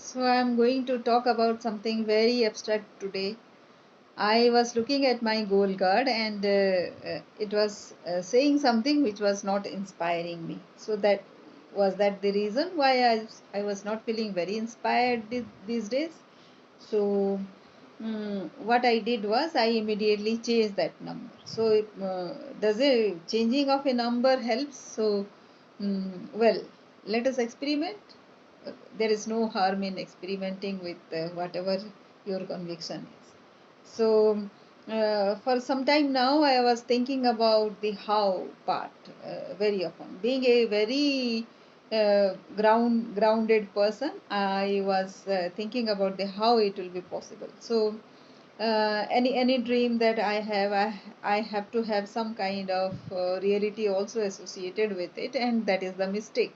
So I'm going to talk about something very abstract today. I was looking at my goal card and it was saying something which was not inspiring me. So that the reason why I was not feeling very inspired these days. So what I did was I immediately changed that number. So does a changing of a number helps? So well, let us experiment. There is no harm in experimenting with whatever your conviction is. So, for some time now, I was thinking about the how part very often. Being a very grounded person, I was thinking about the how it will be possible. So, any dream that I have, I have to have some kind of reality also associated with it, and that is the mistake.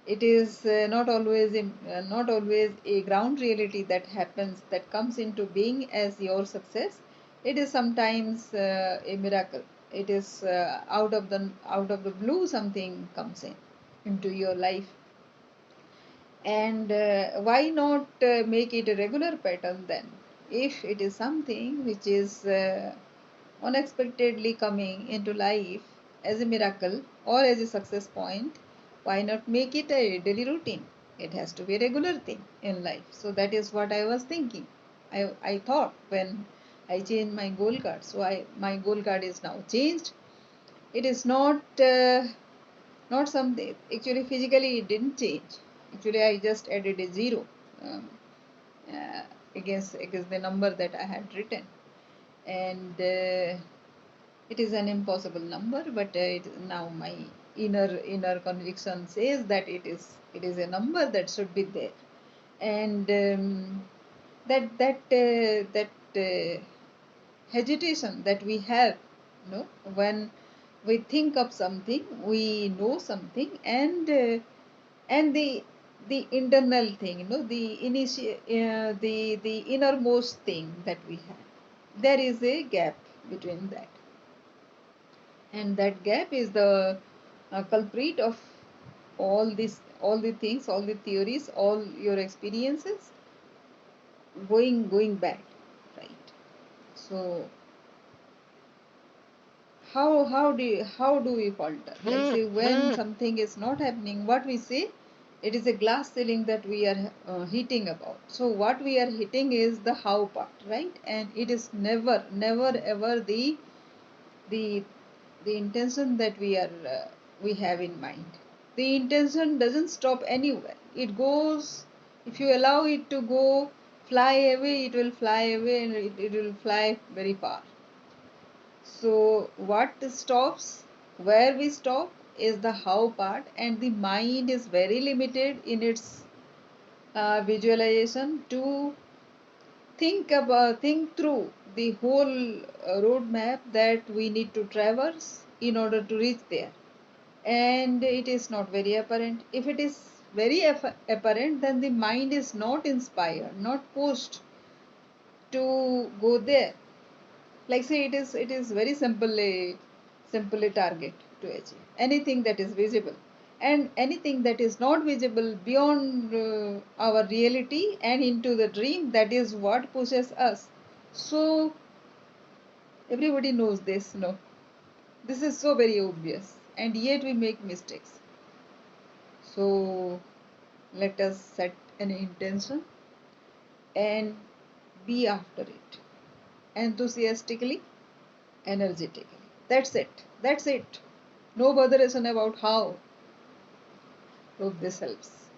It is not always a ground reality that happens, that comes into being as your success. It is sometimes a miracle. It is out of the blue something comes into your life. And why not make it a regular pattern then? If it is something which is unexpectedly coming into life as a miracle or as a success point, why not make it a daily routine? It has to be a regular thing in life. So that is what I was thinking. I thought when I changed my goal card. So my goal card is now changed. It is not something, actually physically it didn't change. Actually I just added a zero um, uh, against the number that I had written. And it is an impossible number, but now my inner conviction says that it is a number that should be there. And that hesitation that we have, when we think of something, we know something, and the internal thing, the innermost thing that we have, there is a gap between that, and that gap is the culprit of all the things, all the theories, all your experiences going bad, right? So how do we falter? Like say when something is not happening, what we say, it is a glass ceiling that we are hitting about. So what we are hitting is the how part, right? And it is never ever the the intention that we have in mind. The intention doesn't stop anywhere. It goes, if you allow it to go fly away, it will fly away, and it will fly very far. So what stops, where we stop, is the how part, and the mind is very limited in its visualization to think through the whole roadmap that we need to traverse in order to reach there. And it is not very apparent. If it is very apparent, then the mind is not inspired, not pushed to go there. Like say it is very simple a target to achieve. Anything that is visible, and anything that is not visible beyond our reality and into the dream, that is what pushes us. So everybody knows this, no? This is so very obvious, and yet we make mistakes. So let us set an intention and be after it enthusiastically, energetically. That's it. That's it. No botheration about how. Hope this helps.